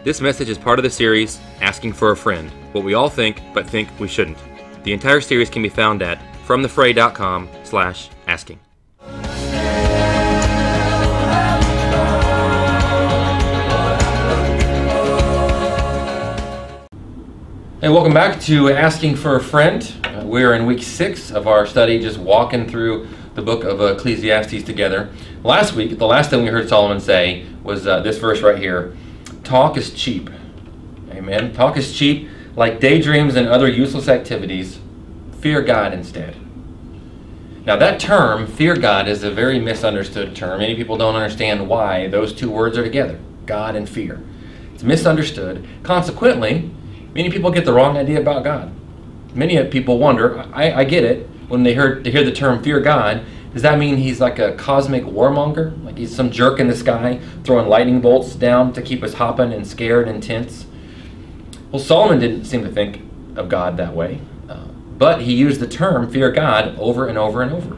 This message is part of the series, Asking for a Friend, what we all think, but think we shouldn't. The entire series can be found at fromthefray.com/asking. Hey, welcome back to Asking for a Friend. We're in week 6 of our study, just walking through the book of Ecclesiastes together. Last week, the last thing we heard Solomon say was this verse right here. Talk is cheap. Amen. Talk is cheap, like daydreams and other useless activities. Fear God instead. Now that term, fear God, is a very misunderstood term. Many people don't understand why those two words are together, God and fear. It's misunderstood. Consequently, many people get the wrong idea about God. Many people wonder, I get it, when they hear the term fear God, does that mean he's like a cosmic warmonger? Like he's some jerk in the sky throwing lightning bolts down to keep us hopping and scared and tense? Well, Solomon didn't seem to think of God that way, but he used the term fear God over and over and over.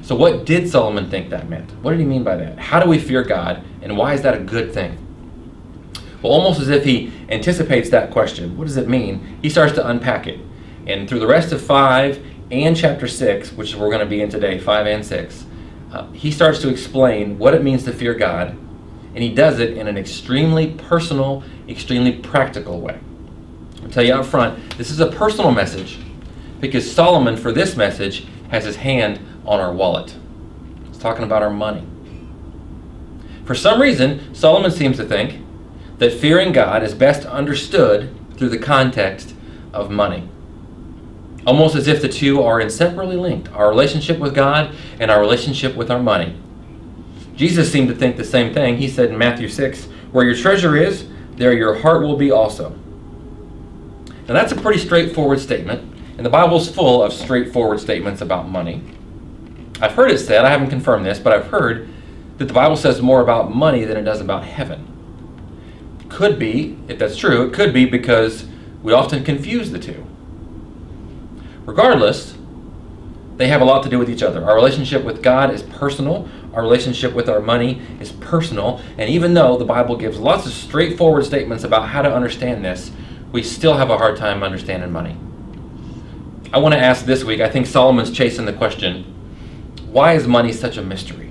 So what did Solomon think that meant? What did he mean by that? How do we fear God, and why is that a good thing? Well, almost as if he anticipates that question, what does it mean? He starts to unpack it. And through the rest of 5 and chapter 6, which we're going to be in today, 5 and 6, he starts to explain what it means to fear God, and he does it in an extremely personal, extremely practical way. I'll tell you up front, this is a personal message because Solomon, for this message, has his hand on our wallet. He's talking about our money. For some reason, Solomon seems to think that fearing God is best understood through the context of money. Almost as if the two are inseparably linked, our relationship with God and our relationship with our money. Jesus seemed to think the same thing. He said in Matthew 6, where your treasure is, there your heart will be also. Now that's a pretty straightforward statement, and the Bible's full of straightforward statements about money. I've heard it said, I haven't confirmed this, but I've heard that the Bible says more about money than it does about heaven. Could be, if that's true, it could be because we often confuse the two. Regardless, they have a lot to do with each other. Our relationship with God is personal. Our relationship with our money is personal. And even though the Bible gives lots of straightforward statements about how to understand this, we still have a hard time understanding money. I want to ask this week, I think Solomon's chasing the question, why is money such a mystery?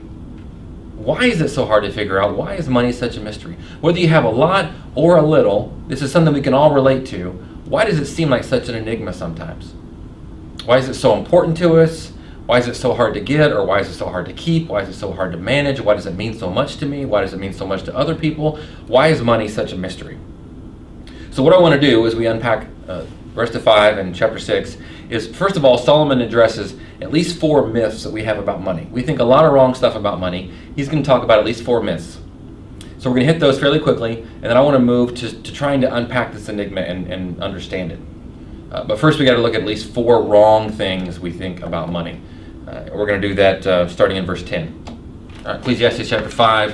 Why is it so hard to figure out? Why is money such a mystery? Whether you have a lot or a little, this is something we can all relate to. Why does it seem like such an enigma sometimes? Why is it so important to us? Why is it so hard to get? Or why is it so hard to keep? Why is it so hard to manage? Why does it mean so much to me? Why does it mean so much to other people? Why is money such a mystery? So what I want to do as we unpack rest of 5 and chapter 6 is, first of all, Solomon addresses at least 4 myths that we have about money. We think a lot of wrong stuff about money. He's going to talk about at least 4 myths. So we're going to hit those fairly quickly, and then I want to move to trying to unpack this enigma and understand it. But first we got to look at least 4 wrong things we think about money. We're going to do that starting in verse 10. Ecclesiastes chapter 5,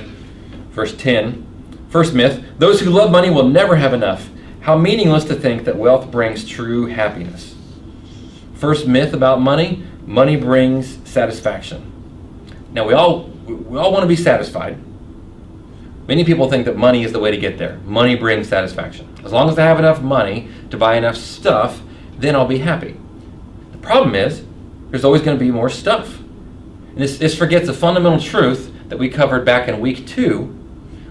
verse 10. First myth, those who love money will never have enough. How meaningless to think that wealth brings true happiness. First myth about money, money brings satisfaction. Now we all want to be satisfied. Many people think that money is the way to get there. Money brings satisfaction. As long as I have enough money to buy enough stuff, then I'll be happy. The problem is, there's always going to be more stuff. And this forgets a fundamental truth that we covered back in week 2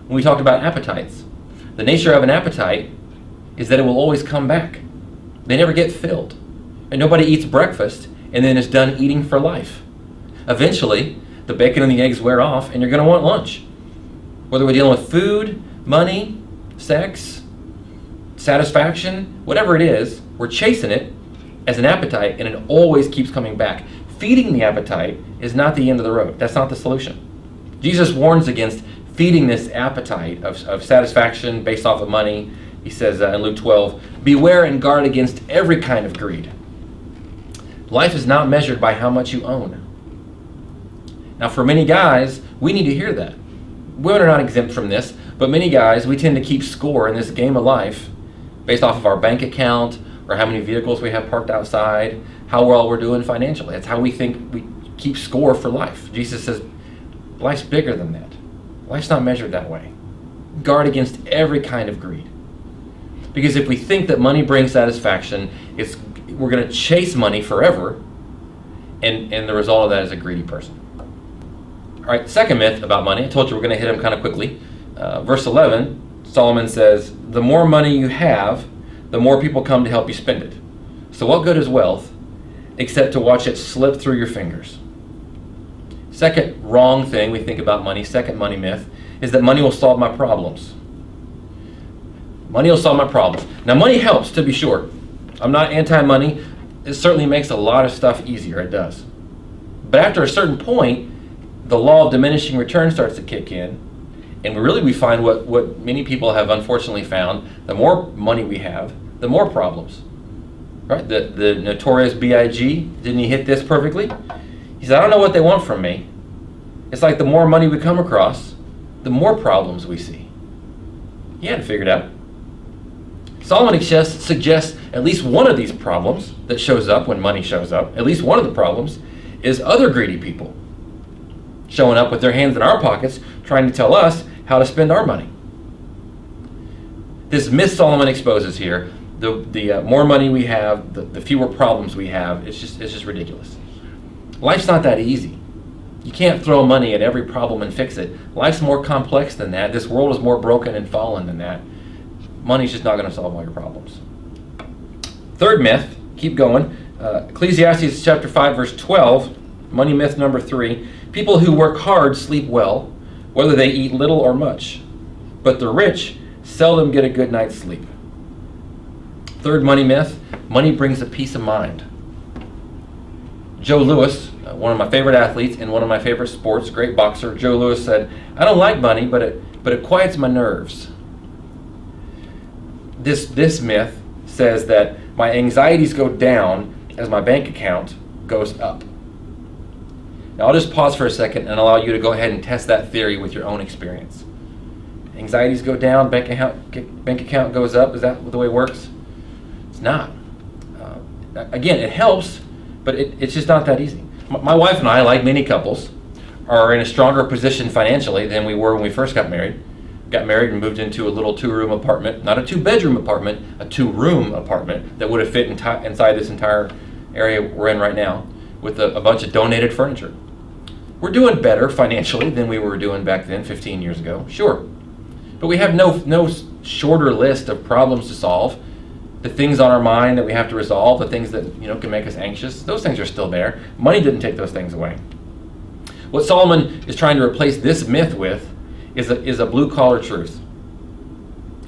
when we talked about appetites. The nature of an appetite is that it will always come back. They never get filled. And nobody eats breakfast and then is done eating for life. Eventually, the bacon and the eggs wear off and you're going to want lunch. Whether we're dealing with food, money, sex, satisfaction, whatever it is, we're chasing it as an appetite and it always keeps coming back. Feeding the appetite is not the end of the road. That's not the solution. Jesus warns against feeding this appetite of satisfaction based off of money. He says in Luke 12, beware and guard against every kind of greed. Life is not measured by how much you own. Now for many guys, we need to hear that. Women are not exempt from this, but many guys, we tend to keep score in this game of life based off of our bank account or how many vehicles we have parked outside, how well we're doing financially. That's how we think we keep score for life. Jesus says, life's bigger than that. Life's not measured that way. Guard against every kind of greed. Because if we think that money brings satisfaction, we're going to chase money forever, and the result of that is a greedy person. All right, second myth about money. I told you we're going to hit them kind of quickly. Verse 11, Solomon says, the more money you have, the more people come to help you spend it. So what good is wealth except to watch it slip through your fingers? Second wrong thing we think about money, second money myth, is that money will solve my problems. Money will solve my problems. Now, money helps, to be sure. I'm not anti-money. It certainly makes a lot of stuff easier. It does. But after a certain point, the law of diminishing return starts to kick in. And we find what many people have unfortunately found. The more money we have, the more problems. Right? The notorious B.I.G., didn't he hit this perfectly? He said, I don't know what they want from me. It's like the more money we come across, the more problems we see. He had it figured out. Solomon suggests at least one of these problems that shows up when money shows up, at least one of the problems, is other greedy people showing up with their hands in our pockets, trying to tell us how to spend our money. This myth Solomon exposes here, the more money we have, the fewer problems we have, it's just ridiculous. Life's not that easy. You can't throw money at every problem and fix it. Life's more complex than that. This world is more broken and fallen than that. Money's just not going to solve all your problems. Third myth, keep going. Ecclesiastes chapter 5, verse 12, money myth number 3. People who work hard sleep well, whether they eat little or much. But the rich seldom get a good night's sleep. Third money myth, money brings a peace of mind. Joe Louis, one of my favorite athletes in one of my favorite sports, great boxer, Joe Louis said, I don't like money, but it quiets my nerves. This myth says that my anxieties go down as my bank account goes up. Now I'll just pause for a second and allow you to go ahead and test that theory with your own experience. Anxieties go down, bank account goes up. Is that the way it works? It's not. Again, it helps, but it's just not that easy. My wife and I, like many couples, are in a stronger position financially than we were when we first got married. Got married and moved into a little 2-room apartment, not a 2-bedroom apartment, a 2-room apartment that would have fit inside this entire area we're in right now with a bunch of donated furniture. We're doing better financially than we were doing back then, 15 years ago, sure. But we have no shorter list of problems to solve. The things on our mind that we have to resolve, the things that can make us anxious, those things are still there. Money didn't take those things away. What Solomon is trying to replace this myth with is a blue-collar truth.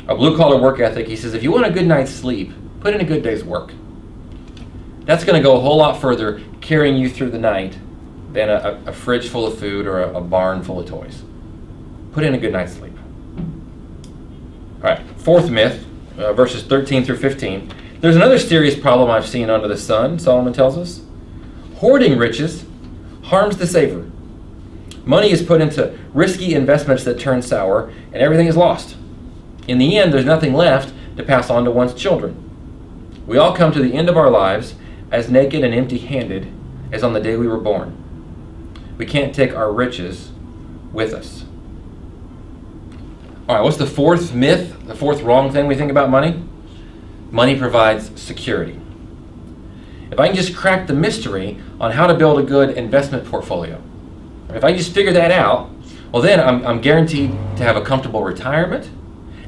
A blue-collar work ethic. He says, if you want a good night's sleep, put in a good day's work. That's going to go a whole lot further carrying you through the night than a fridge full of food or a barn full of toys. Put in a good night's sleep. All right, fourth myth, verses 13 through 15. There's another serious problem I've seen under the sun, Solomon tells us. Hoarding riches harms the saver. Money is put into risky investments that turn sour, and everything is lost. In the end, there's nothing left to pass on to one's children. We all come to the end of our lives as naked and empty-handed as on the day we were born. We can't take our riches with us. All right, what's the fourth myth, the fourth wrong thing we think about money? Money provides security. If I can just crack the mystery on how to build a good investment portfolio, if I can just figure that out, well then I'm guaranteed to have a comfortable retirement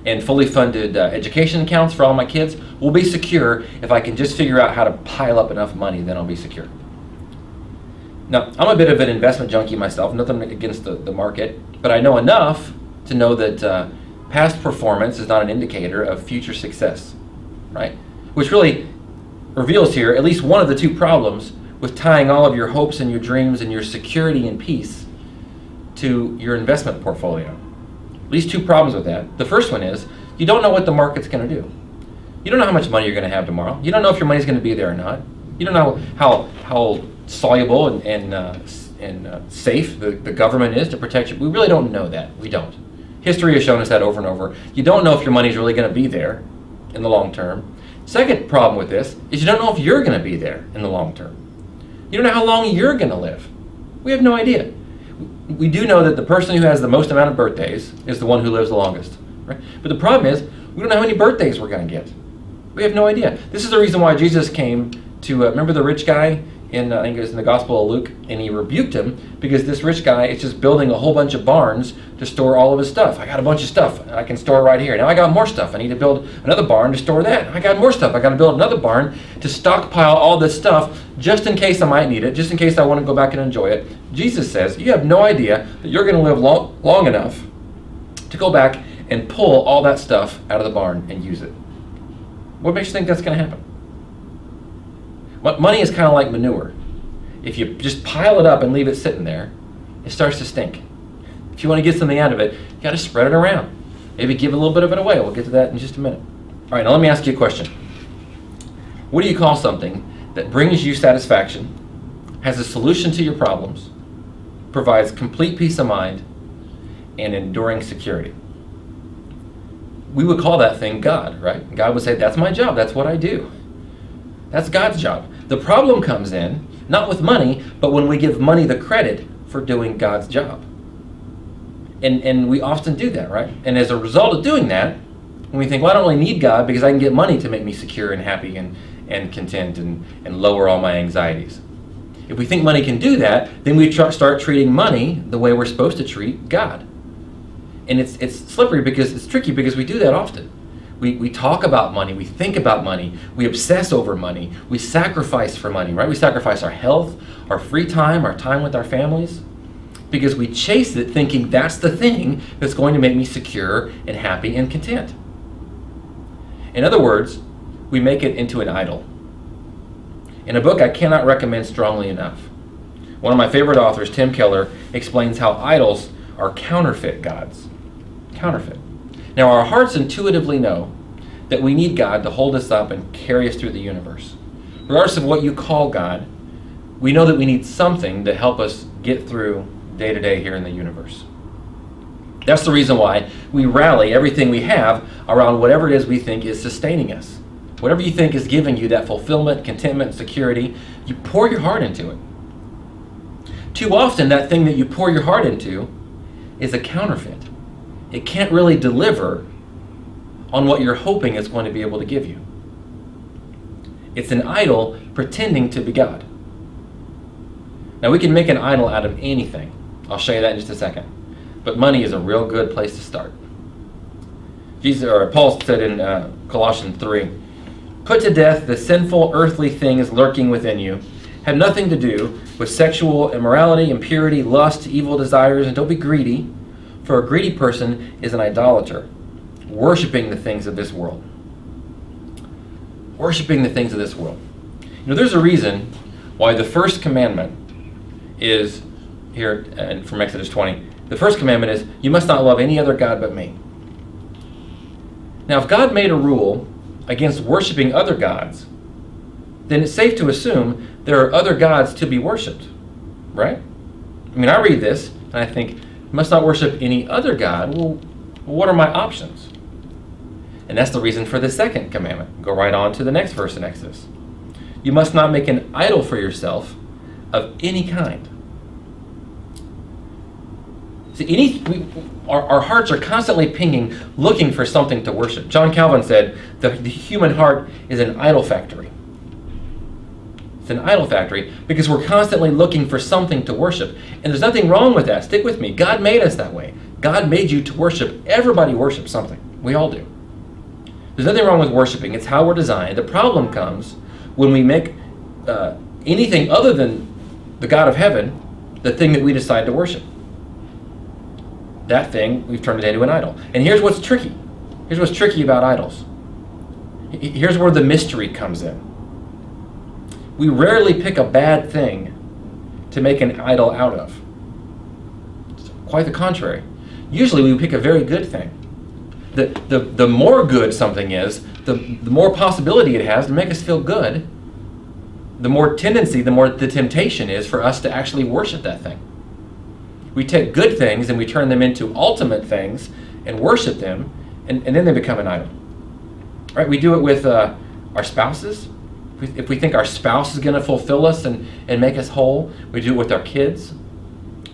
and fully funded education accounts for all my kids. Will be secure if I can just figure out how to pile up enough money, then I'll be secure. Now, I'm a bit of an investment junkie myself, nothing against the market, but I know enough to know that past performance is not an indicator of future success, right? Which really reveals here at least one of the two problems with tying all of your hopes and your dreams and your security and peace to your investment portfolio. At least two problems with that. The first one is you don't know what the market's going to do. You don't know how much money you're going to have tomorrow. You don't know if your money's going to be there or not. You don't know how soluble and safe the government is to protect you. We really don't know that. We don't. History has shown us that over and over. You don't know if your money's really going to be there in the long term. Second problem with this is you don't know if you're going to be there in the long term. You don't know how long you're going to live. We have no idea. We do know that the person who has the most amount of birthdays is the one who lives the longest. Right? But the problem is, We don't know how many birthdays we're going to get. We have no idea. This is the reason why Jesus came to, remember the rich guy in, I think it was in the Gospel of Luke, and he rebuked him because this rich guy is just building a whole bunch of barns to store all of his stuff. I got a bunch of stuff I can store right here. Now I got more stuff. I need to build another barn to store that. I got more stuff. I got to build another barn to stockpile all this stuff just in case I might need it, just in case I want to go back and enjoy it. Jesus says, you have no idea that you're going to live long enough to go back and pull all that stuff out of the barn and use it. What makes you think that's going to happen? Money is kind of like manure. If you just pile it up and leave it sitting there, it starts to stink. If you want to get something out of it, you got to spread it around. Maybe give a little bit of it away. We'll get to that in just a minute. All right, now let me ask you a question. What do you call something that brings you satisfaction, has a solution to your problems, provides complete peace of mind, and enduring security? We would call that thing God, right? God would say, that's my job. That's what I do. That's God's job. The problem comes in, not with money, but when we give money the credit for doing God's job. And we often do that, right? And as a result of doing that, when we think, well, I don't really need God because I can get money to make me secure and happy and content and lower all my anxieties. If we think money can do that, then we start treating money the way we're supposed to treat God. And it's slippery because it's tricky because we do that often. We talk about money, we think about money, we obsess over money, we sacrifice for money, right? We sacrifice our health, our free time, our time with our families, because we chase it thinking that's the thing that's going to make me secure and happy and content. In other words, we make it into an idol. In a book I cannot recommend strongly enough, one of my favorite authors, Tim Keller, explains how idols are counterfeit gods. Counterfeit. Now, our hearts intuitively know that we need God to hold us up and carry us through the universe. Regardless of what you call God, we know that we need something to help us get through day to day here in the universe. That's the reason why we rally everything we have around whatever it is we think is sustaining us. Whatever you think is giving you that fulfillment, contentment, security, you pour your heart into it. Too often, that thing that you pour your heart into is a counterfeit. It can't really deliver on what you're hoping it's going to be able to give you. It's an idol pretending to be God. Now, we can make an idol out of anything. I'll show you that in just a second. But money is a real good place to start. Paul said in Colossians 3, "Put to death the sinful earthly things lurking within you. Have nothing to do with sexual immorality, impurity, lust, evil desires, and don't be greedy. For a greedy person is an idolater, worshiping the things of this world." Worshiping the things of this world. You know, there's a reason why the first commandment is here from Exodus 20. The first commandment is, you must not love any other God but me. Now, if God made a rule against worshiping other gods, then it's safe to assume there are other gods to be worshipped, right? I mean, I read this and I think, you must not worship any other God. Well, what are my options? And that's the reason for the second commandment. Go right on to the next verse in Exodus. You must not make an idol for yourself of any kind. See, our hearts are constantly pinging, looking for something to worship. John Calvin said, the human heart is an idol factory. It's an idol factory because we're constantly looking for something to worship. And there's nothing wrong with that. Stick with me. God made us that way. God made you to worship. Everybody worships something. We all do. There's nothing wrong with worshiping. It's how we're designed. The problem comes when we make anything other than the God of heaven the thing that we decide to worship. That thing, we've turned it into an idol. And here's what's tricky. Here's what's tricky about idols. Here's where the mystery comes in. We rarely pick a bad thing to make an idol out of. It's quite the contrary. Usually we pick a very good thing. The more good something is, the more possibility it has to make us feel good, the more tendency, the more the temptation is for us to actually worship that thing. We take good things and we turn them into ultimate things and worship them, and then they become an idol. Right? We do it with our spouses. If we think our spouse is going to fulfill us and make us whole, we do it with our kids.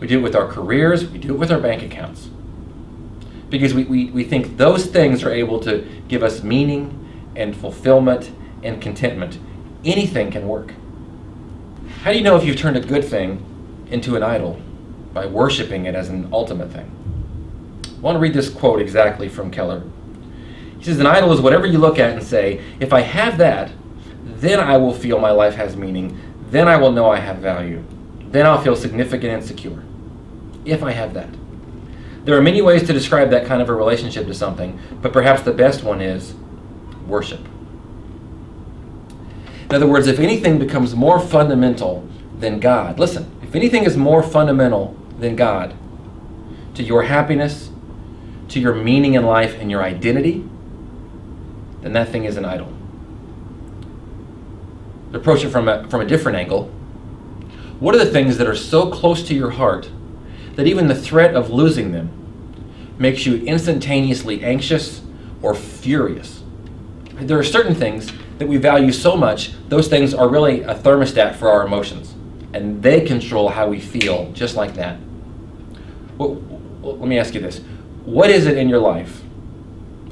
We do it with our careers. We do it with our bank accounts. because we think those things are able to give us meaning and fulfillment and contentment. Anything can work. How do you know if you've turned a good thing into an idol? By worshiping it as an ultimate thing. I want to read this quote exactly from Keller. He says, an idol is whatever you look at and say, if I have that, then I will feel my life has meaning. Then I will know I have value. Then I'll feel significant and secure. If I have that. There are many ways to describe that kind of a relationship to something, but perhaps the best one is worship. In other words, if anything becomes more fundamental than God, listen, if anything is more fundamental than God to your happiness, to your meaning in life and your identity, then that thing is an idol. To approach it from a different angle, what are the things that are so close to your heart that even the threat of losing them makes you instantaneously anxious or furious? There are certain things that we value so much, those things are really a thermostat for our emotions, and they control how we feel, just like that. Well, let me ask you this. What is it in your life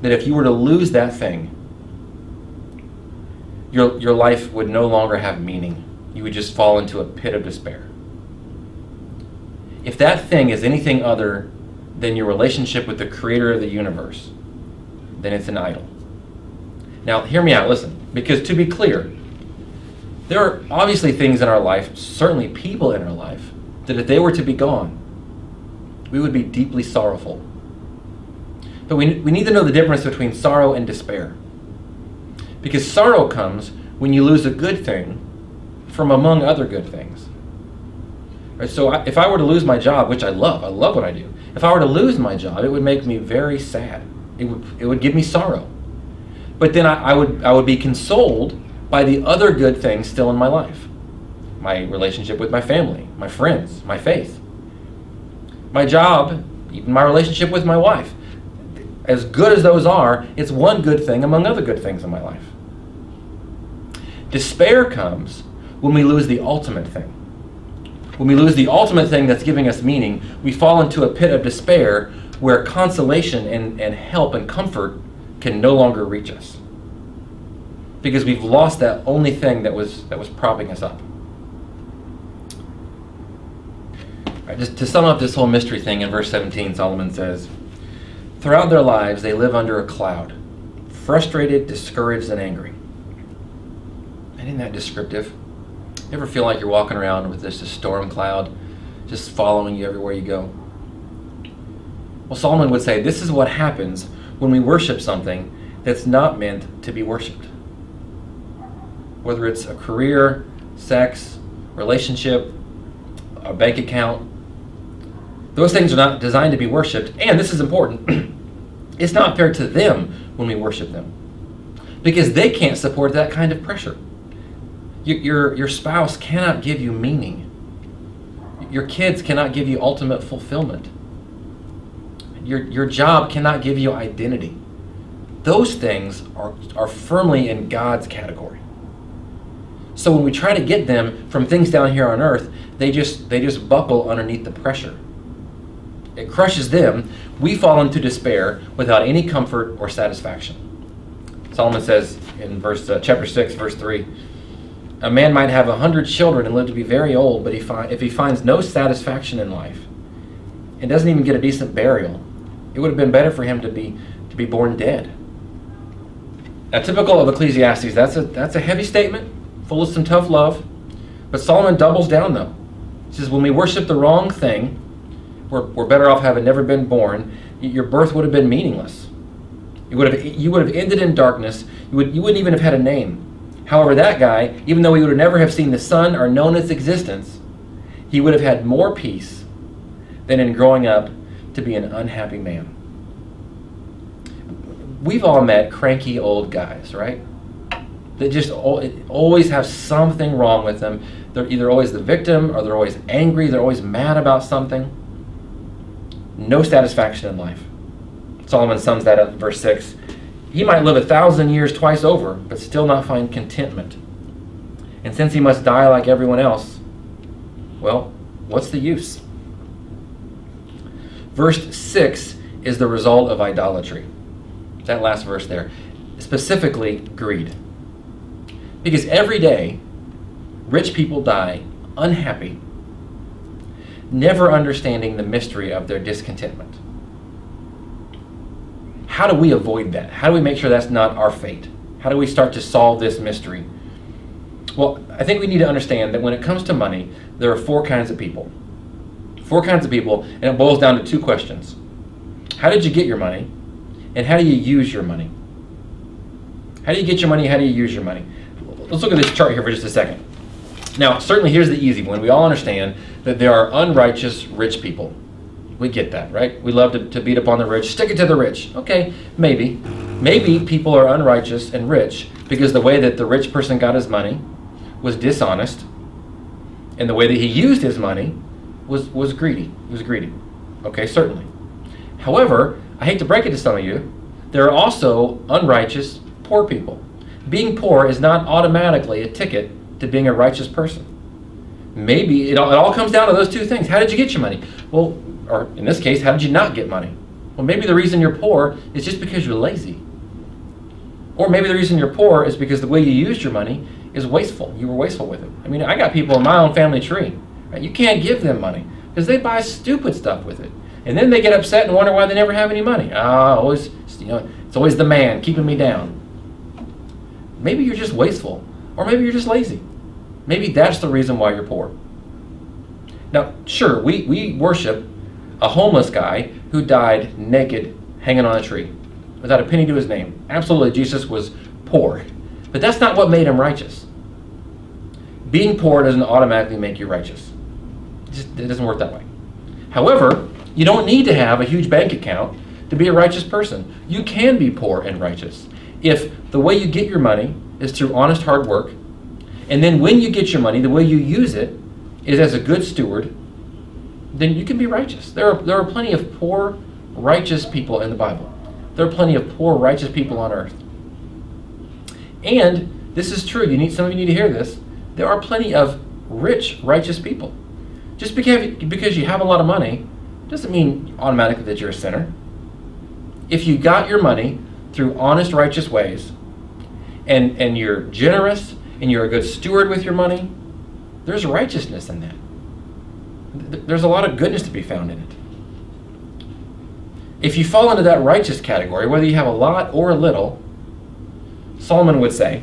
that if you were to lose that thing, your life would no longer have meaning? You would just fall into a pit of despair. If that thing is anything other than your relationship with the creator of the universe, then it's an idol. Now, hear me out, listen, because to be clear, there are obviously things in our life, certainly people in our life, that if they were to be gone, we would be deeply sorrowful. But we need to know the difference between sorrow and despair. Because sorrow comes when you lose a good thing from among other good things. Right? So if I were to lose my job, which I love what I do. If I were to lose my job, it would make me very sad. It would give me sorrow. But then I would be consoled by the other good things still in my life. My relationship with my family, my friends, my faith. My job, even my relationship with my wife. As good as those are, it's one good thing among other good things in my life. Despair comes when we lose the ultimate thing. When we lose the ultimate thing that's giving us meaning, we fall into a pit of despair where consolation and help and comfort can no longer reach us. Because we've lost that only thing that was propping us up. All right, just to sum up this whole mystery thing, in verse 17, Solomon says, throughout their lives, they live under a cloud, frustrated, discouraged, and angry. Isn't that descriptive? You ever feel like you're walking around with this storm cloud just following you everywhere you go? Well, Solomon would say this is what happens when we worship something that's not meant to be worshipped. Whether it's a career, sex, relationship, a bank account, those things are not designed to be worshipped. And this is important, it's not fair to them when we worship them, because they can't support that kind of pressure. Your spouse cannot give you meaning. Your kids cannot give you ultimate fulfillment. Your job cannot give you identity. Those things are firmly in God's category. So when we try to get them from things down here on earth, they just buckle underneath the pressure. It crushes them. We fall into despair without any comfort or satisfaction. Solomon says in chapter 6, verse 3, a man might have 100 children and live to be very old, but if he finds no satisfaction in life and doesn't even get a decent burial, it would have been better for him to be born dead. Now, typical of Ecclesiastes, that's a heavy statement, full of some tough love, but Solomon doubles down though. He says, when we worship the wrong thing, we're better off having never been born. Your birth would have been meaningless. You would have ended in darkness. You wouldn't even have had a name. However, that guy, even though he would have never have seen the sun or known its existence, he would have had more peace than in growing up to be an unhappy man. We've all met cranky old guys, right? That just always have something wrong with them. They're either always the victim, or they're always angry, they're always mad about something. No satisfaction in life. Solomon sums that up in verse 6. He might live 1,000 years twice over, but still not find contentment. And since he must die like everyone else, well, what's the use? Verse 6 is the result of idolatry. That last verse there. Specifically, greed. Because every day, rich people die unhappy, never understanding the mystery of their discontentment. How do we avoid that? How do we make sure that's not our fate? How do we start to solve this mystery? Well, I think we need to understand that when it comes to money, there are four kinds of people. Four kinds of people, and it boils down to two questions. How did you get your money? And how do you use your money? How do you get your money? How do you use your money? Let's look at this chart here for just a second. Now, certainly here's the easy one. We all understand that there are unrighteous rich people. We get that, right? We love to beat up on the rich. Stick it to the rich. Okay, maybe. Maybe people are unrighteous and rich because the way that the rich person got his money was dishonest, and the way that he used his money was greedy. He was greedy. Okay, certainly. However, I hate to break it to some of you, there are also unrighteous poor people. Being poor is not automatically a ticket to being a righteous person. Maybe it all comes down to those two things. How did you get your money? Well, or in this case, how did you not get money? Well, maybe the reason you're poor is just because you're lazy. Or maybe the reason you're poor is because the way you used your money is wasteful. You were wasteful with it. I mean, I got people in my own family tree. Right? You can't give them money because they buy stupid stuff with it. And then they get upset and wonder why they never have any money. Always, it's always the man keeping me down. Maybe you're just wasteful, or maybe you're just lazy. Maybe that's the reason why you're poor. Now, sure, we worship a homeless guy who died naked, hanging on a tree, without a penny to his name. Absolutely, Jesus was poor. But that's not what made him righteous. Being poor doesn't automatically make you righteous. It doesn't work that way. However, you don't need to have a huge bank account to be a righteous person. You can be poor and righteous if the way you get your money is through honest hard work, and then when you get your money, the way you use it is as a good steward, then you can be righteous. There are plenty of poor, righteous people in the Bible. There are plenty of poor, righteous people on earth. And this is true. Some of you need to hear this. There are plenty of rich, righteous people. Just because you have a lot of money doesn't mean automatically that you're a sinner. If you got your money through honest, righteous ways, and you're generous, and you're a good steward with your money, there's righteousness in that. There's a lot of goodness to be found in it. If you fall into that righteous category, whether you have a lot or a little, Solomon would say,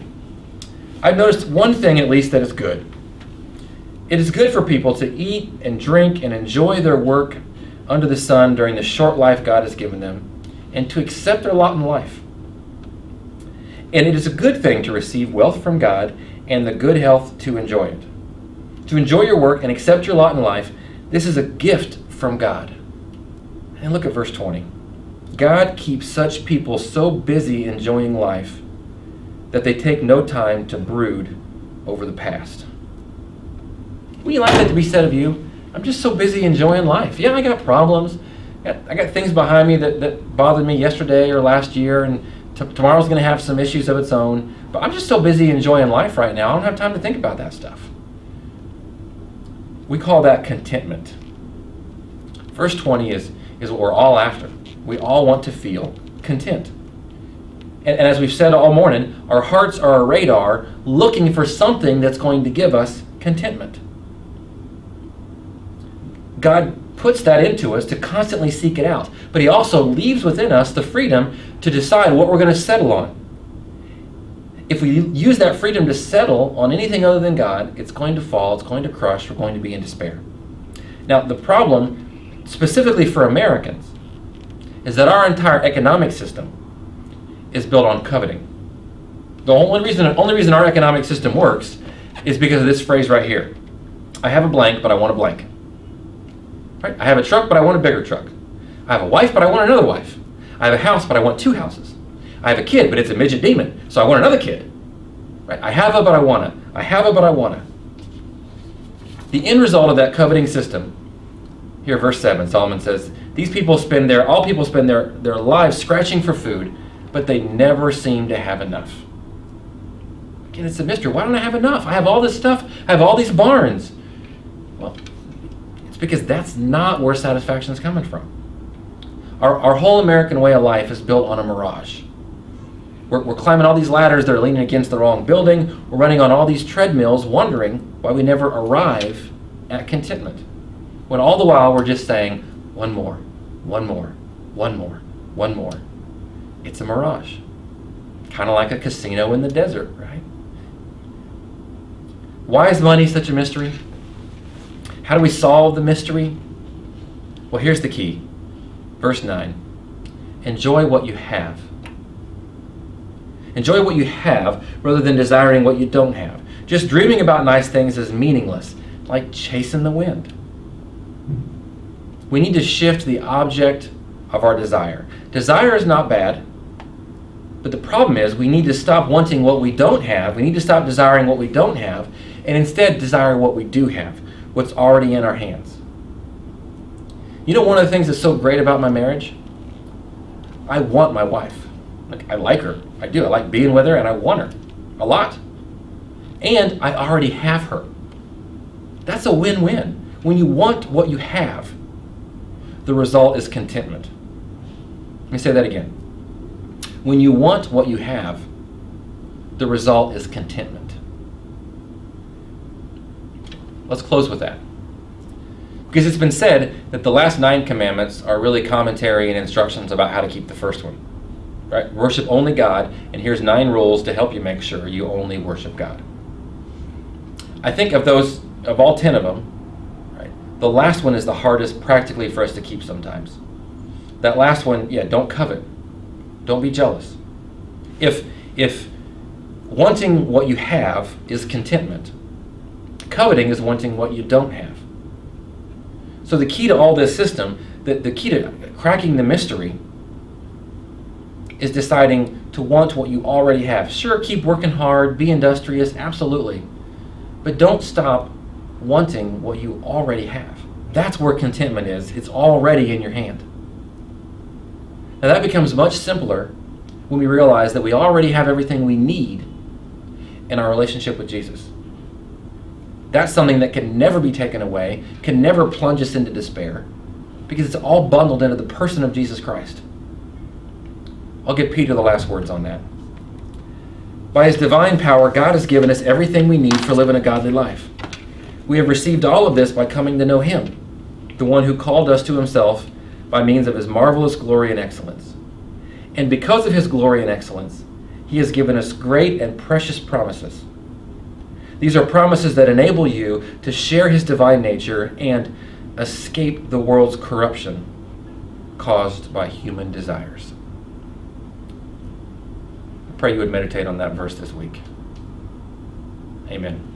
I've noticed one thing at least that is good. It is good for people to eat and drink and enjoy their work under the sun during the short life God has given them, and to accept their lot in life. And it is a good thing to receive wealth from God and the good health to enjoy it. To enjoy your work and accept your lot in life, this is a gift from God. And look at verse 20. God keeps such people so busy enjoying life that they take no time to brood over the past. Would you like that to be said of you? I'm just so busy enjoying life. Yeah, I got problems. I got things behind me that bothered me yesterday or last year, and tomorrow's going to have some issues of its own. But I'm just so busy enjoying life right now, I don't have time to think about that stuff. We call that contentment. Verse 20 is what we're all after. We all want to feel content. And as we've said all morning, our hearts are a radar looking for something that's going to give us contentment. God puts that into us to constantly seek it out. But he also leaves within us the freedom to decide what we're going to settle on. If we use that freedom to settle on anything other than God, it's going to fall, it's going to crush, we're going to be in despair. Now, the problem, specifically for Americans, is that our entire economic system is built on coveting. The only reason our economic system works is because of this phrase right here. I have a blank, but I want a blank. Right? I have a truck, but I want a bigger truck. I have a wife, but I want another wife. I have a house, but I want two houses. I have a kid, but it's a midget demon, so I want another kid. Right? I have a, but I wanna. I have a, but I wanna. The end result of that coveting system, here verse 7, Solomon says, all people spend their lives scratching for food, but they never seem to have enough. Again, it's a mystery. Why don't I have enough? I have all this stuff. I have all these barns. Well, it's because that's not where satisfaction is coming from. Our whole American way of life is built on a mirage. We're climbing all these ladders that are leaning against the wrong building. We're running on all these treadmills, wondering why we never arrive at contentment. When all the while we're just saying, one more, one more, one more, one more. It's a mirage. Kind of like a casino in the desert, right? Why is money such a mystery? How do we solve the mystery? Well, here's the key. Verse 9. Enjoy what you have. Enjoy what you have rather than desiring what you don't have. Just dreaming about nice things is meaningless, like chasing the wind. We need to shift the object of our desire. Desire is not bad, but the problem is we need to stop wanting what we don't have. We need to stop desiring what we don't have and instead desire what we do have, what's already in our hands. You know, one of the things that's so great about my marriage? I want my wife. I like her. I do. I like being with her, and I want her a lot. And I already have her. That's a win-win. When you want what you have, the result is contentment. Let me say that again. When you want what you have, the result is contentment. Let's close with that. Because it's been said that the last 9 commandments are really commentary and instructions about how to keep the first one. Right? Worship only God, and here's 9 rules to help you make sure you only worship God. I think of those, of all 10 of them, right, the last one is the hardest practically for us to keep sometimes. That last one, don't covet. Don't be jealous. If wanting what you have is contentment, coveting is wanting what you don't have. So the key to all this system, the key to cracking the mystery, is deciding to want what you already have. Sure, keep working hard, be industrious, absolutely. But don't stop wanting what you already have. That's where contentment is. It's already in your hand. Now that becomes much simpler when we realize that we already have everything we need in our relationship with Jesus. That's something that can never be taken away, can never plunge us into despair, because it's all bundled into the person of Jesus Christ. I'll give Peter the last words on that. By his divine power, God has given us everything we need for living a godly life. We have received all of this by coming to know him, the one who called us to himself by means of his marvelous glory and excellence. And because of his glory and excellence, he has given us great and precious promises. These are promises that enable you to share his divine nature and escape the world's corruption caused by human desires. I pray you would meditate on that verse this week. Amen.